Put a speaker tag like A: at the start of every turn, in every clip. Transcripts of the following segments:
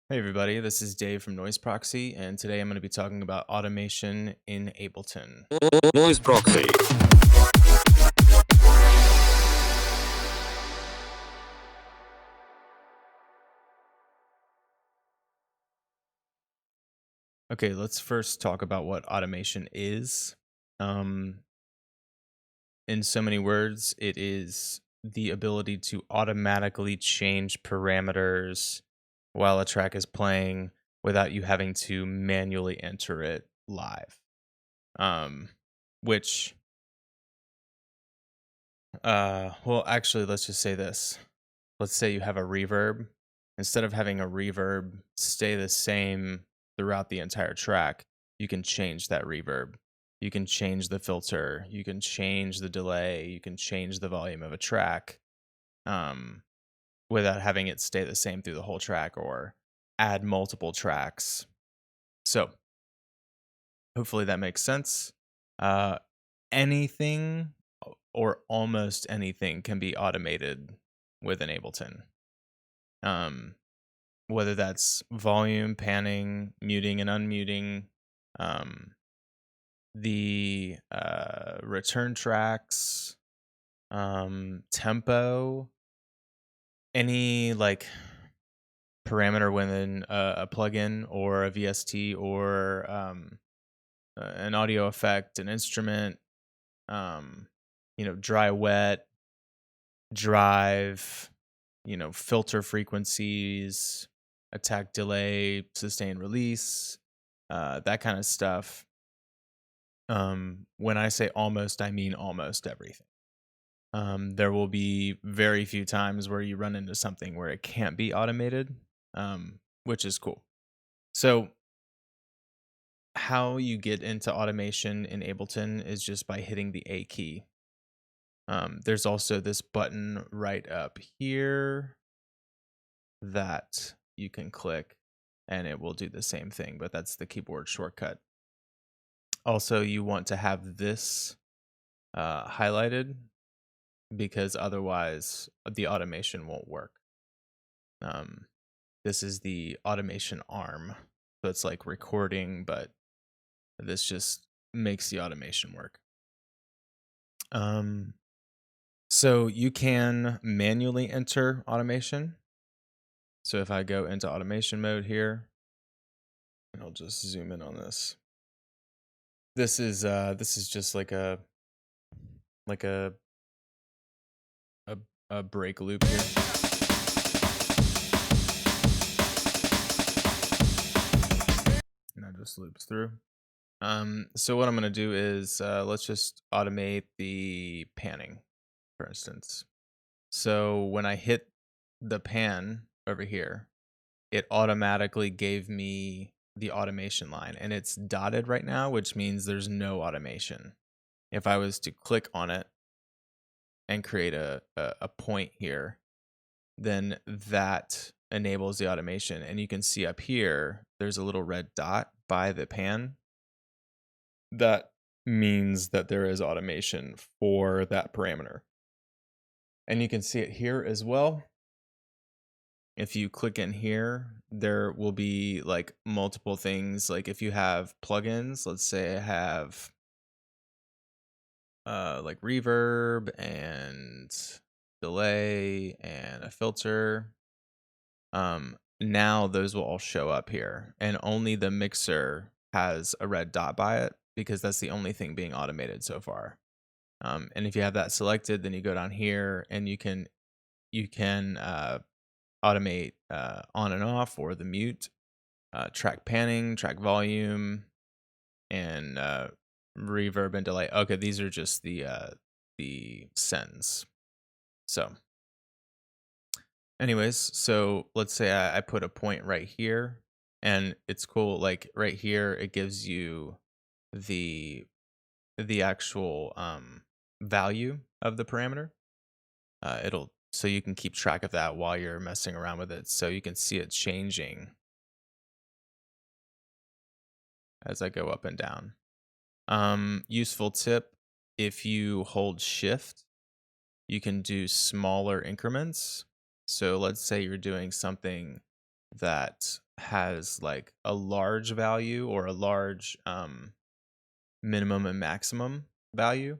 A: Hey everybody, this is Dave from Noizeproxy, and today I'm going to be talking about automation in Ableton.
B: Noizeproxy.
A: Okay, let's first talk about what automation is. Um, in so many words, it is the ability to automatically change parameters while a track is playing without you having to manually enter it live. Um, which, well, actually, let's just say this. Let's say you have a reverb. Instead of having a reverb stay the same throughout the entire track, you can change that reverb. You can change the filter. You can change the delay. You can change the volume of a track um, without having it stay the same through the whole track or add multiple tracks. So hopefully that makes sense. Uh, anything or almost anything can be automated within Ableton. Um, whether that's volume, panning, muting and unmuting, um, the return tracks, tempo, any like parameter within a plugin or a VST or an audio effect, an instrument, um, dry wet, drive, filter frequencies, attack delay, sustain release, that kind of stuff. When I say almost, I mean almost everything. There will be very few times where you run into something where it can't be automated, which is cool. So, how you get into automation in Ableton is just by hitting the A key. There's also this button right up here that you can click and it will do the same thing, but that's the keyboard shortcut. Also, you want to have this highlighted because otherwise the automation won't work. This is the automation arm. So it's like recording, but this just makes the automation work. So you can manually enter automation. So if I go into automation mode here, and I'll just zoom in on this. This is just like a a break loop here. And that just loops through. So what I'm gonna do is let's just automate the panning, for instance. So when I hit the pan over here, it automatically gave me the automation line, and it's dotted right now, which means there's no automation. If I was to click on it and create a point here, then that enables the automation. And you can see up here, there's a little red dot by the pan. That means that there is automation for that parameter. And you can see it here as well. If you click in here, there will be like multiple things. Like if you have plugins, let's say I have like reverb and delay and a filter. Now those will all show up here, and only the mixer has a red dot by it because that's the only thing being automated so far. And if you have that selected, then you go down here and you can automate on and off or the mute, track panning, track volume, and reverb and delay. Okay, these are just the sends. So anyways, so let's say I put a point right here, and it's cool. Like right here, it gives you the actual value of the parameter. It'll so you can keep track of that while you're messing around with it. So you can see it changing as I go up and down. Useful tip: if you hold Shift, you can do smaller increments. So let's say you're doing something that has like a large value or a large minimum and maximum value,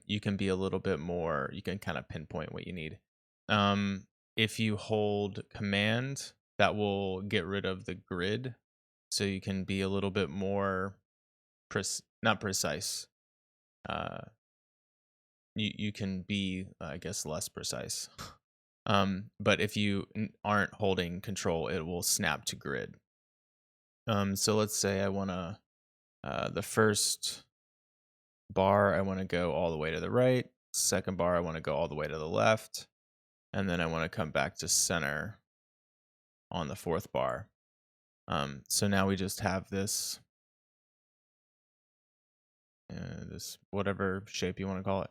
A: you can be a little bit more, you can kind of pinpoint what you need. Um, if you hold command, that will get rid of the grid. So you can be a little bit more, not precise. Uh, you can be, I guess, less precise. But if you aren't holding control, it will snap to grid. So let's say I want to, the first bar, I want to go all the way to the right. Second bar, I want to go all the way to the left. And then I want to come back to center on the fourth bar. So now we just have this, this whatever shape you want to call it.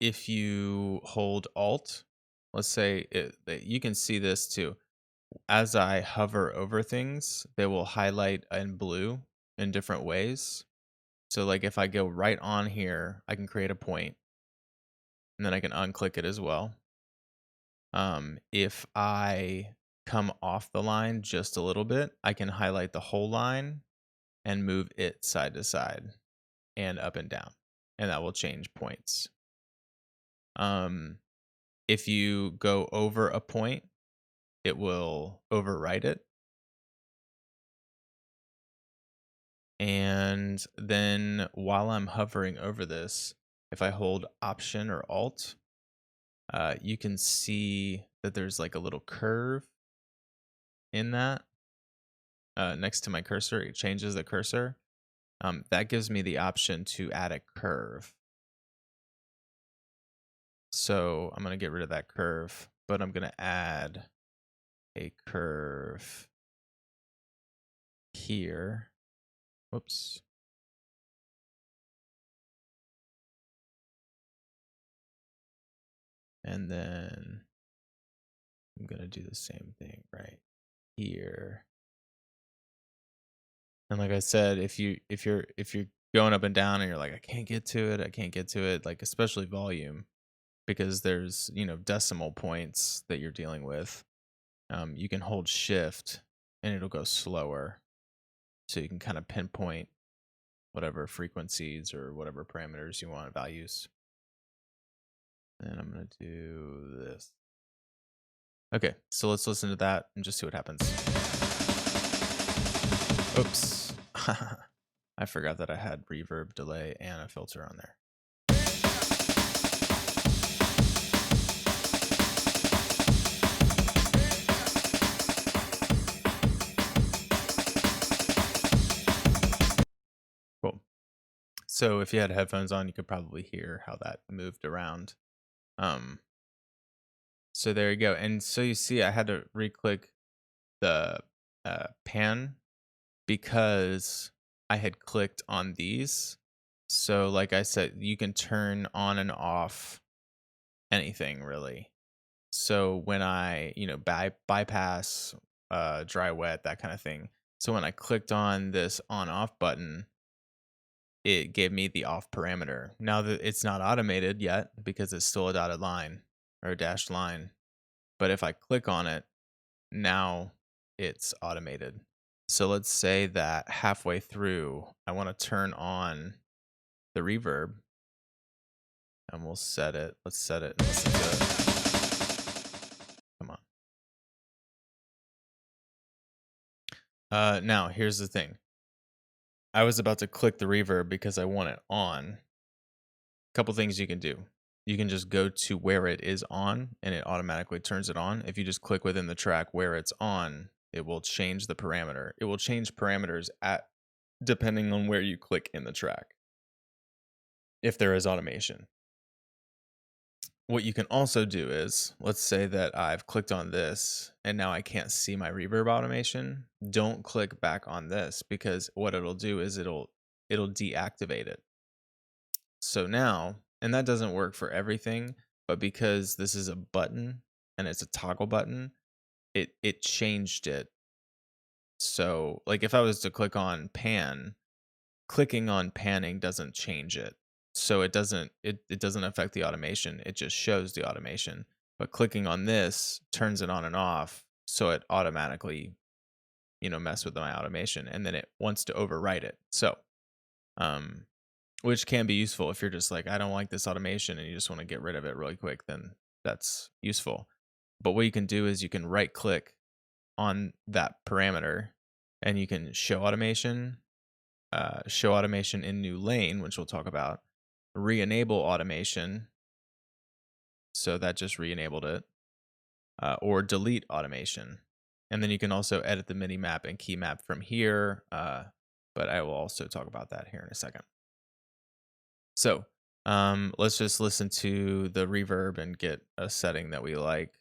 A: If you hold Alt, let's say you can see this too. As I hover over things, they will highlight in blue in different ways. So like if I go right on here, I can create a point, and then I can unclick it as well. If I come off the line just a little bit, I can highlight the whole line and move it side to side and up and down, and that will change points. If you go over a point, it will overwrite it. And then while I'm hovering over this, if I hold Option or Alt, you can see that there's like a little curve in that next to my cursor. It changes the cursor. That gives me the option to add a curve. So I'm going to get rid of that curve, but I'm going to add a curve here. Whoops. And then I'm going to do the same thing right here. And like I said, if you're going up and down and you're like, I can't get to it, like especially volume, because there's, decimal points that you're dealing with. You can hold Shift and it'll go slower. So you can kind of pinpoint whatever frequencies or whatever parameters you want, values. And I'm going to do this. Okay, so let's listen to that and just see what happens. Oops. I forgot that I had reverb, delay, and a filter on there. Cool. So if you had headphones on, you could probably hear how that moved around. So there you go. And so you see I had to re-click the pan because I had clicked on these. So like I said, you can turn on and off anything really. So when I, bypass, dry, wet, that kind of thing. So when I clicked on this on off button, it gave me the off parameter. Now that it's not automated yet because it's still a dotted line or a dashed line. But if I click on it, now it's automated. So let's say that halfway through, I want to turn on the reverb, and we'll set it. Let's set it and listen to it. Come on. Now, here's the thing. I was about to click the reverb because I want it on. A couple things you can do. You can just go to where it is on, and it automatically turns it on. If you just click within the track where it's on, it will change the parameter. It will change parameters depending on where you click in the track, if there is automation. What you can also do is, let's say that I've clicked on this and now I can't see my reverb automation. Don't click back on this, because what it'll do is it'll deactivate it. So now, and that doesn't work for everything, but because this is a button and it's a toggle button, it changed it. So like if I was to click on pan, clicking on panning doesn't change it. So it doesn't affect the automation. It just shows the automation. but clicking on this turns it on and off, so it automatically, mess with my automation, and then it wants to overwrite it. So, um, which can be useful if you're just like, I don't like this automation and you just want to get rid of it really quick, then that's useful. But what you can do is you can right click on that parameter and you can show automation in new lane, which we'll talk about, re-enable automation. So that just re-enabled it, or delete automation. And then you can also edit the MIDI map and key map from here. But I will also talk about that here in a second. So let's just listen to the reverb and get a setting that we like.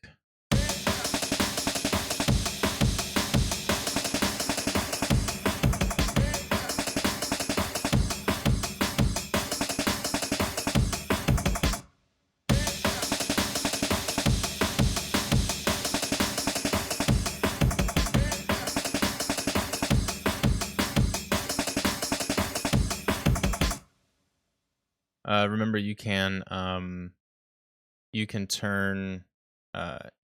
A: Remember, you can turn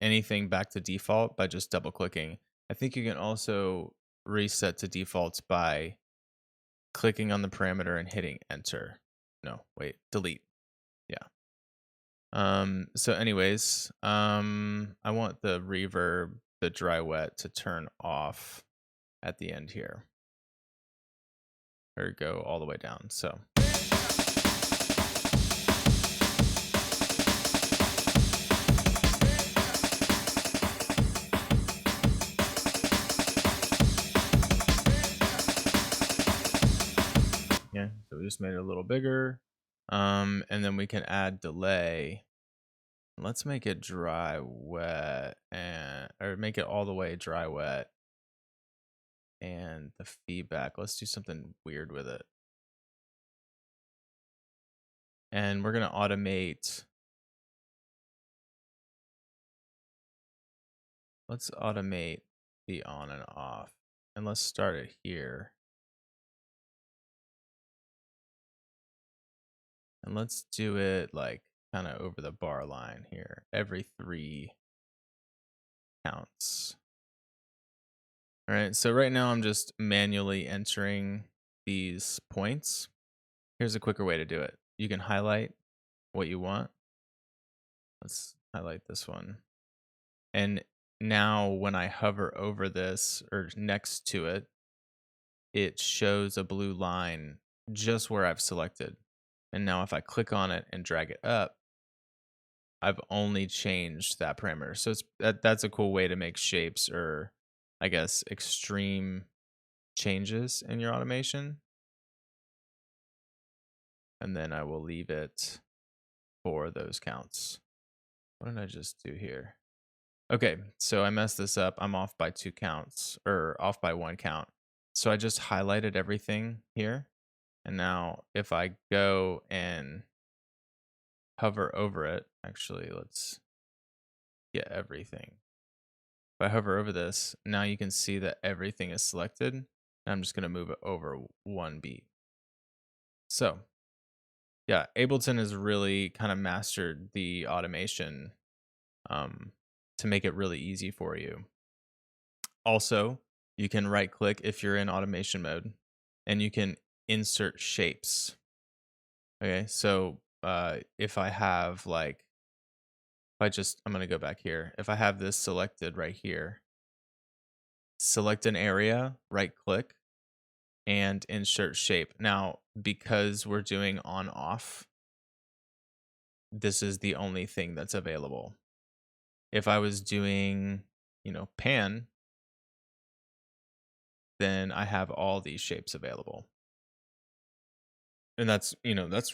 A: anything back to default by just double clicking. I think you can also reset to defaults by clicking on the parameter and hitting enter. No, wait, delete. Yeah. So anyways, I want the reverb, the dry wet, to turn off at the end here, or go all the way down. So yeah, so we just made it a little bigger. And then we can add delay. Let's make it dry wet, or make it all the way dry wet. And the feedback, let's do something weird with it. And we're going to automate. Let's automate the on and off. And let's start it here. And let's do it like kind of over the bar line here, every 3 counts. All right, so right now I'm just manually entering these points. Here's a quicker way to do it. You can highlight what you want. Let's highlight this one. And now when I hover over this or next to it, it shows a blue line just where I've selected. And now if I click on it and drag it up, I've only changed that parameter. So that's a cool way to make shapes, or I guess extreme changes in your automation. And then I will leave it for those counts. What did I just do here? Okay, so I messed this up. I'm off by 2 counts, or off by 1 count. So I just highlighted everything here. And now if I go and hover over it, actually, let's get everything. If I hover over this, now you can see that everything is selected. And I'm just going to move it over 1 beat. So yeah, Ableton has really kind of mastered the automation to make it really easy for you. Also, you can right click if you're in automation mode, and you can insert shapes. Okay, so if I have like, I'm going to go back here. If I have this selected right here, select an area, right click, and insert shape. Now, because we're doing on off, this is the only thing that's available. If I was doing, pan, then I have all these shapes available. And that's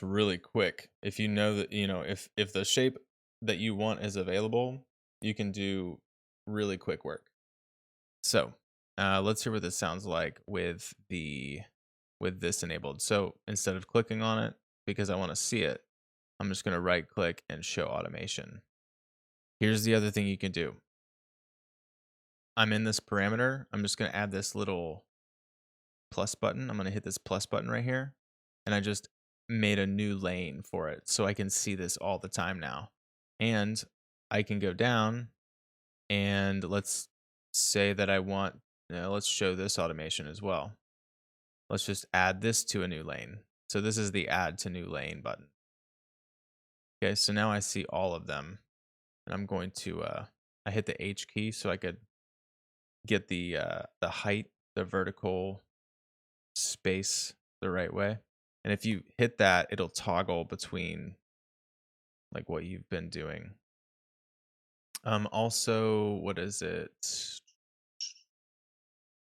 A: really quick. If you know that, if the shape that you want is available, you can do really quick work. So let's hear what this sounds like with this enabled. So instead of clicking on it, because I want to see it, I'm just going to right click and show automation. Here's the other thing you can do. I'm in this parameter. I'm just going to add this little plus button. I'm going to hit this plus button right here. And I just made a new lane for it, so I can see this all the time now. And I can go down and let's say that I want, let's show this automation as well. Let's just add this to a new lane. So this is the add to new lane button. Okay, so now I see all of them, and I'm going to, I hit the H key so I could get the height, the vertical space the right way. And if you hit that, it'll toggle between like what you've been doing. Also, what is it?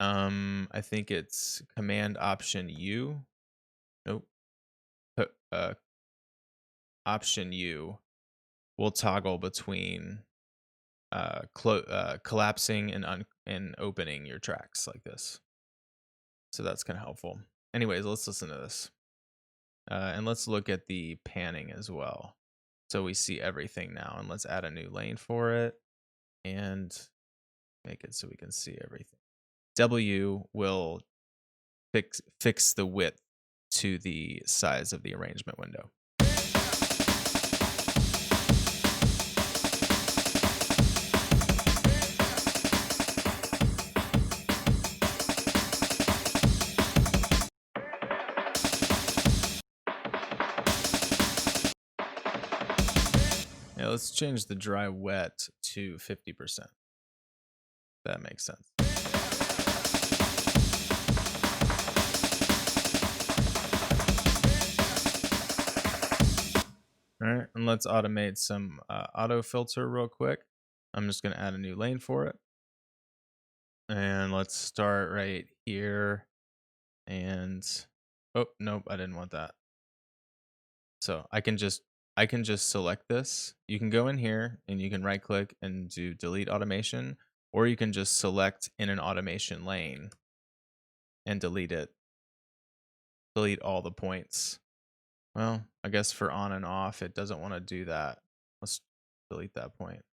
A: I think it's Command Option U. Nope. Option U will toggle between collapsing and opening your tracks like this. So that's kind of helpful. Anyways, let's listen to this. And let's look at the panning as well. So we see everything now, and let's add a new lane for it and make it so we can see everything. W will fix the width to the size of the arrangement window. Now let's change the dry wet to 50%. That makes sense. All right, and let's automate some auto filter real quick. I'm just going to add a new lane for it. And let's start right here. And oh, nope, I didn't want that. So I can just select this. You can go in here and you can right click and do delete automation, or you can just select in an automation lane and delete it. Delete all the points. Well, I guess for on and off, it doesn't want to do that. Let's delete that point.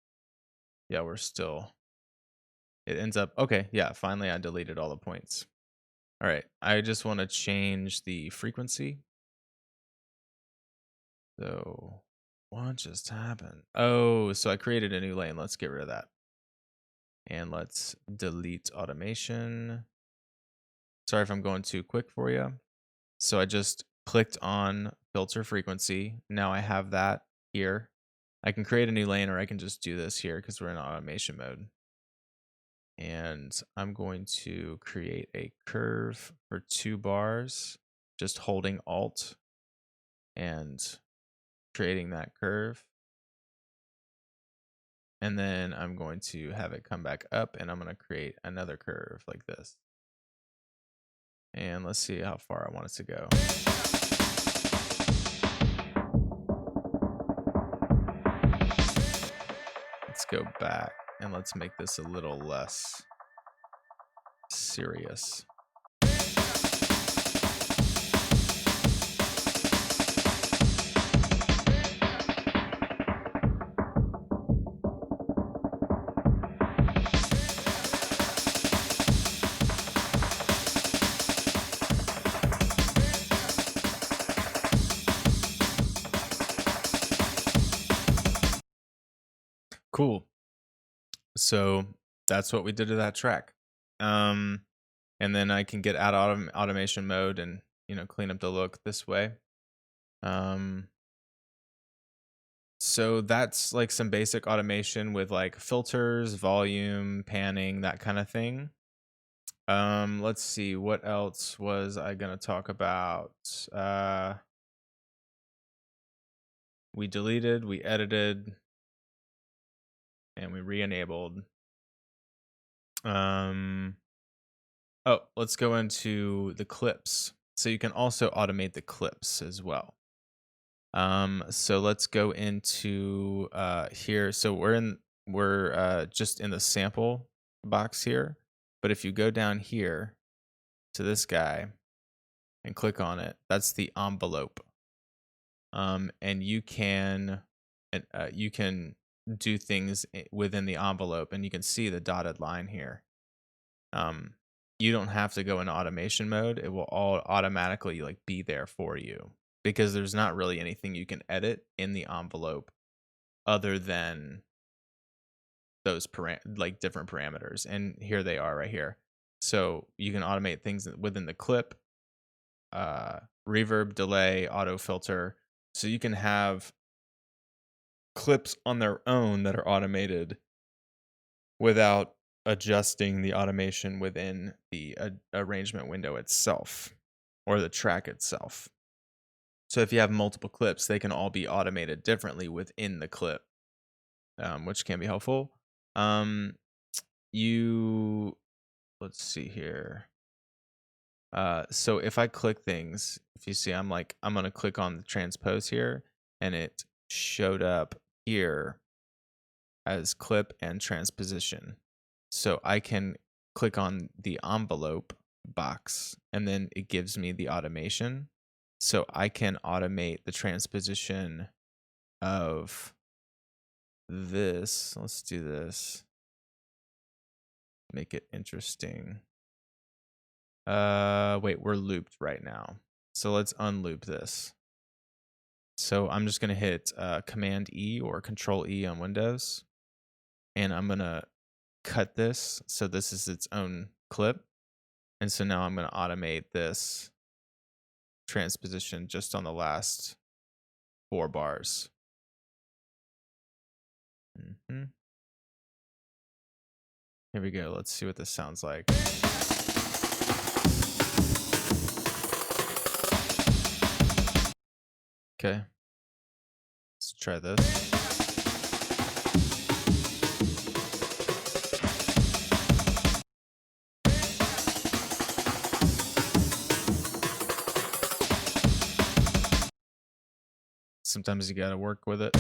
A: Yeah, it ends up, okay, yeah, finally I deleted all the points. All right, I just want to change the frequency. So what just happened? Oh, so I created a new lane. Let's get rid of that. And let's delete automation. Sorry if I'm going too quick for you. So I just clicked on filter frequency. Now I have that here. I can create a new lane, or I can just do this here because we're in automation mode. And I'm going to create a curve for 2 bars, just holding Alt and creating that curve. And then I'm going to have it come back up, and I'm going to create another curve like this. And let's see how far I want it to go. Let's go back and let's make this a little less serious. Cool. So that's what we did to that track. And then I can get out of automation mode and, clean up the look this way. So that's like some basic automation with like filters, volume, panning, that kind of thing. Let's see, what else was I gonna talk about? We deleted, we edited, and we re-enabled. Let's go into the clips. So you can also automate the clips as well. So let's go into here. So we're just in the sample box here. But if you go down here to this guy and click on it, that's the envelope. And you can do things within the envelope, and you can see the dotted line here. You don't have to go in automation mode. It will all automatically like be there for you, because there's not really anything you can edit in the envelope other than those like different parameters, and here they are right here. So you can automate things within the clip, reverb, delay, auto filter. So you can have clips on their own that are automated without adjusting the automation within the arrangement window itself or the track itself. So if you have multiple clips, they can all be automated differently within the clip, which can be helpful. Let's see here. So if I click things, if you see, I'm going to click on the transpose here, and it showed up here as clip and transposition. So I can click on the envelope box, and then it gives me the automation. So I can automate the transposition of this. Let's do this. Make it interesting. Wait, we're looped right now. So let's unloop this. So I'm just going to hit Command E or Control E on Windows. And I'm going to cut this. So this is its own clip. And so now I'm going to automate this transposition just on the last 4 bars. Here we go. Let's see what this sounds like. Okay. Let's try this. Sometimes you gotta work with it.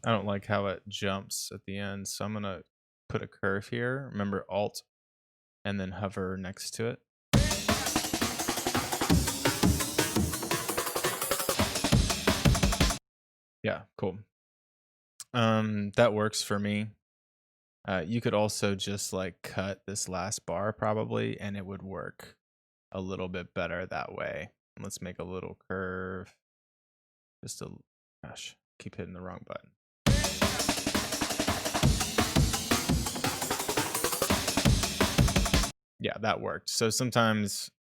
A: I don't like how it jumps at the end, so I'm gonna put a curve here. Remember Alt and then hover next to it. Yeah, cool. That works for me. You could also just like cut this last bar probably, and it would work a little bit better that way. Let's make a little curve. Gosh, keep hitting the wrong button. Yeah, that worked. So sometimes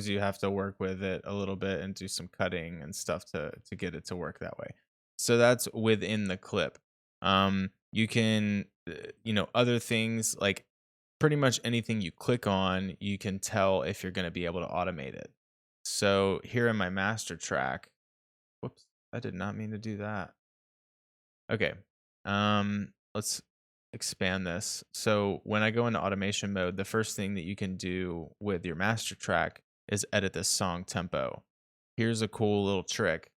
A: you have to work with it a little bit and do some cutting and stuff to get it to work that way. So that's within the clip. You can, other things like pretty much anything you click on, you can tell if you're going to be able to automate it. So here in my master track, whoops, I did not mean to do that. Okay. Let's expand this. So when I go into automation mode, the first thing that you can do with your master track is edit the song tempo. Here's a cool little trick.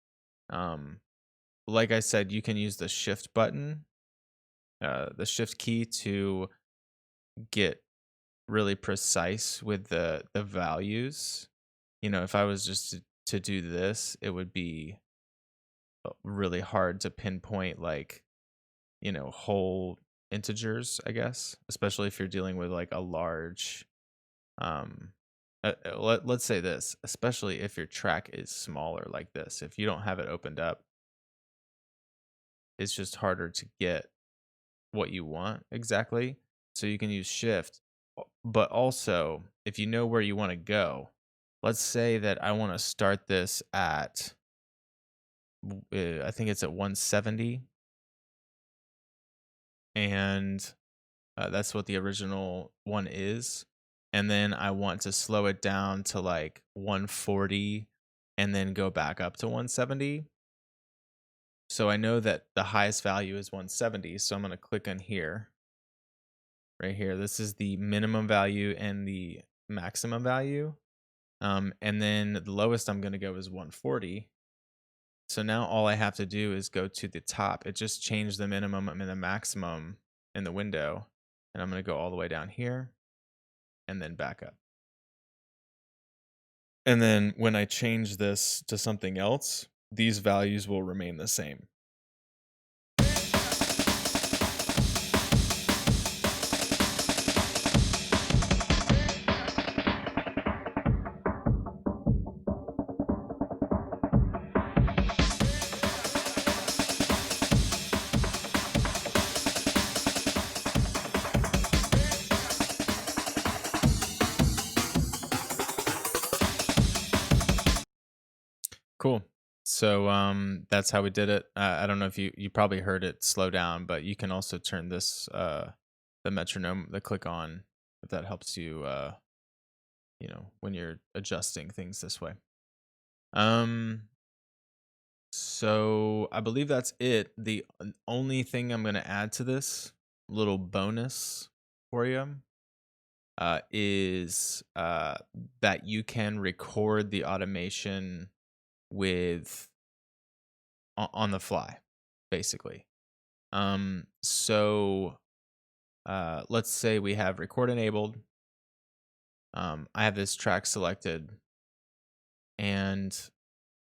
A: Like I said, you can use the shift button, the shift key to get really precise with the values. If I was just to do this, it would be really hard to pinpoint like, whole integers, I guess, especially if you're dealing with like a large, let's say this, especially if your track is smaller like this. If you don't have it opened up, it's just harder to get what you want exactly. So you can use shift, but also if you know where you want to go, let's say that I want to start this at, I think it's at 170. And that's what the original one is. And then I want to slow it down to like 140 and then go back up to 170. So I know that the highest value is 170. So I'm going to click on here, right here. This is the minimum value and the maximum value. And then the lowest I'm going to go is 140. So now all I have to do is go to the top. It just changed the minimum and the maximum in the window. And I'm going to go all the way down here and then back up. And then when I change this to something else, these values will remain the same. Cool. So that's how we did it. I don't know if you probably heard it slow down, but you can also turn this the metronome, the click on, if that helps you when you're adjusting things this way. Um so I believe that's it. The only thing I'm going to add to this little bonus for you is that you can record the automation with on the fly, basically. So let's say we have record enabled. I have this track selected, and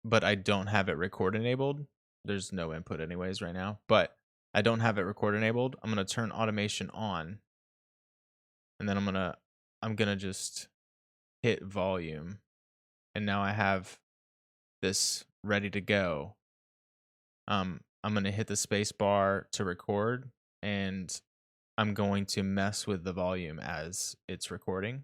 A: but I don't have it record enabled. There's no input anyways right now, but I don't have it record enabled. I'm gonna turn automation on, and then I'm gonna just hit volume, and now I have this ready to go. I'm gonna hit the space bar to record, and I'm going to mess with the volume as it's recording.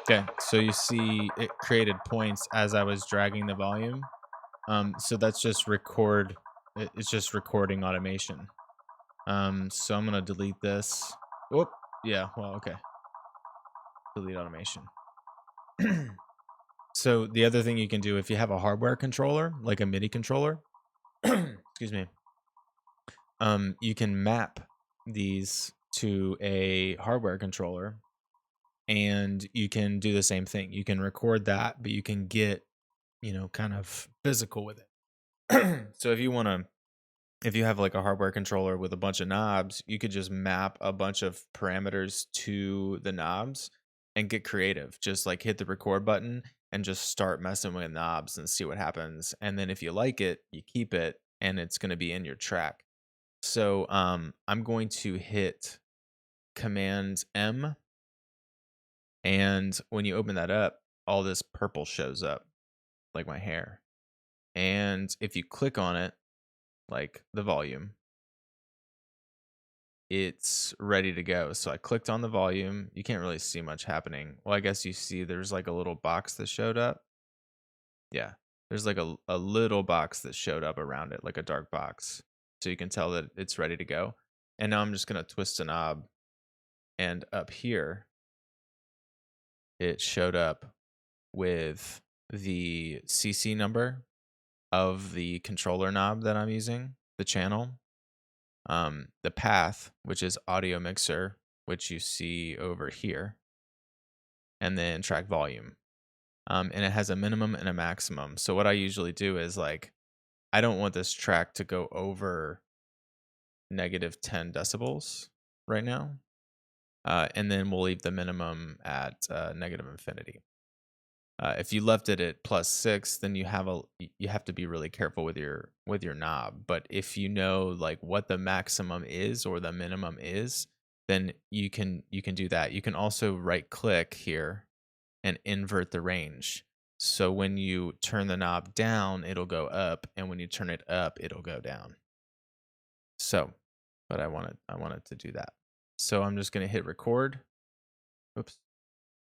A: Okay, so you see it created points as I was dragging the volume. So that's just it's just recording automation. So I'm gonna delete this. Whoop. Yeah, well, okay. Delete automation. So the other thing you can do if you have a hardware controller, like a MIDI controller, excuse me, you can map these to a hardware controller, and you can do the same thing. You can record that, but you can get, kind of physical with it. So if you have like a hardware controller with a bunch of knobs, you could just map a bunch of parameters to the knobs and get creative. Just like hit the record button and just start messing with knobs and see what happens. And then if you like it, you keep it, and it's going to be in your track. So I'm going to hit Command M, and when you open that up, all this purple shows up, like my hair. And if you click on it, like the volume, it's ready to go. So I clicked on the volume. You can't really see much happening. Well, I guess you see there's like a little box that showed up. Yeah. There's like a little box that showed up around it, like a dark box. So you can tell that it's ready to go. And now I'm just going to twist a knob. And up here, it showed up with the CC number of the controller knob that I'm using, the channel, the path, which is audio mixer, which you see over here, and then track volume. And it has a minimum and a maximum. So what I usually do is like, I don't want this track to go over -10 decibels right now. And then we'll leave the minimum at negative infinity. If you left it at +6, then you have to be really careful with your knob. But if you know like what the maximum is or the minimum is, then you can do that. You can also right click here and invert the range. So when you turn the knob down, it'll go up, and when you turn it up, it'll go down. So, but I wanted to do that. So I'm just gonna hit record. Oops.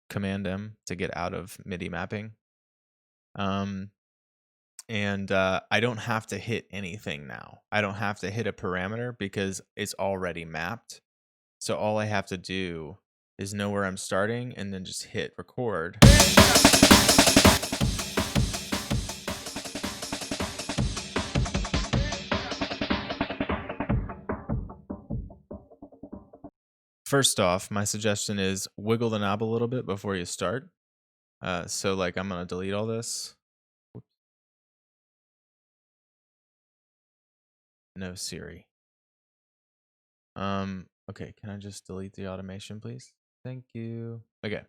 A: Command M to get out of MIDI mapping. And I don't have to hit anything now. I don't have to hit a parameter because it's already mapped. So all I have to do is know where I'm starting and then just hit record. First off, my suggestion is wiggle the knob a little bit before you start. So like I'm going to delete all this. Whoops. No Siri. Okay, can I just delete the automation, please? Thank you. Okay.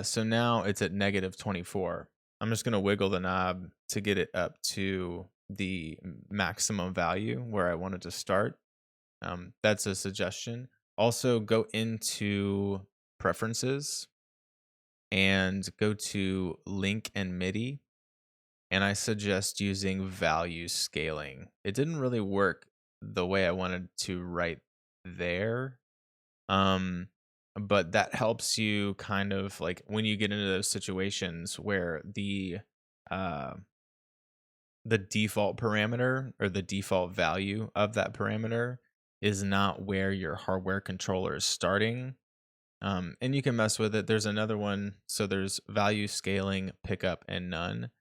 A: So now it's at -24. I'm just going to wiggle the knob to get it up to the maximum value where I want it to start. That's a suggestion. Also, go into preferences and go to link and MIDI. and I suggest using value scaling. It didn't really work the way I wanted to right there. Um, but that helps you kind of like when you get into those situations where uh the default parameter or the default value of that parameter is not where your hardware controller is starting. And you can mess with it. There's another one. So there's value scaling, pickup, and none.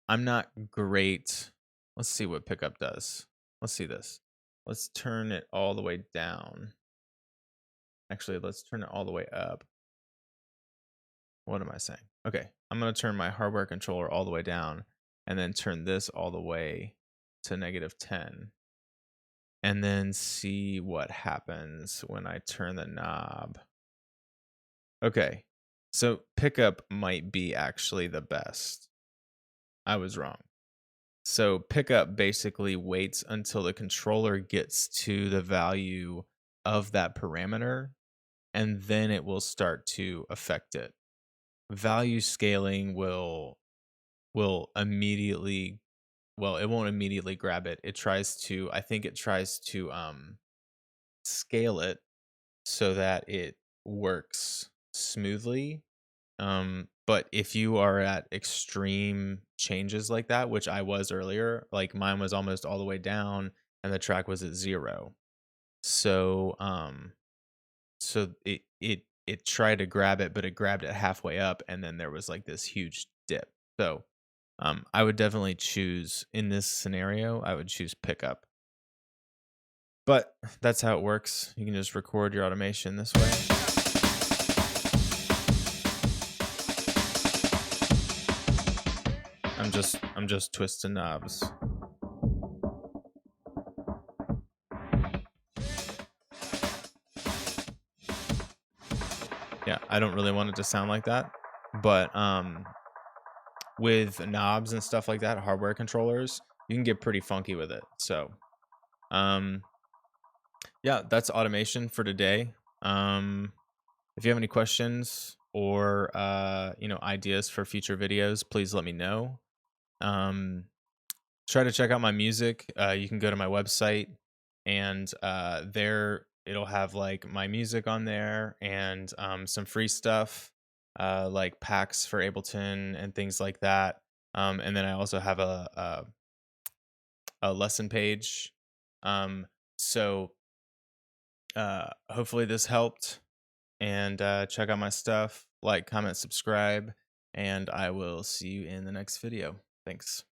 A: I'm not great. Let's see what pickup does. Let's see this. Let's turn it all the way down. Actually, let's turn it all the way up. What am I saying? Okay, I'm going to turn my hardware controller all the way down and then turn this all the way to -10 and then see what happens when I turn the knob. Okay, so pickup might be actually the best. I was wrong. So pickup basically waits until the controller gets to the value of that parameter, and then it will start to affect it. Value scaling will immediately, well, it won't immediately grab it. It tries to, I think it tries to scale it so that it works smoothly. But if you are at extreme changes like that, which I was earlier, like mine was almost all the way down and the track was at 0. So it tried to grab it, but it grabbed it halfway up and then there was like this huge dip. So I would definitely choose in this scenario, I would choose pickup. But that's how it works. You can just record your automation this way. I'm just twisting knobs. Yeah, I don't really want it to sound like that, but with knobs and stuff like that, hardware controllers, you can get pretty funky with it. So, um yeah, that's automation for today. If you have any questions or ideas for future videos, please let me know. Um Try to check out my music. You can go to my website, and there it'll have like my music on there and some free stuff, like packs for Ableton and things like that. And then I also have a lesson page. Um, so hopefully this helped. And check out my stuff. Like, comment, subscribe, and I will see you in the next video. Thanks.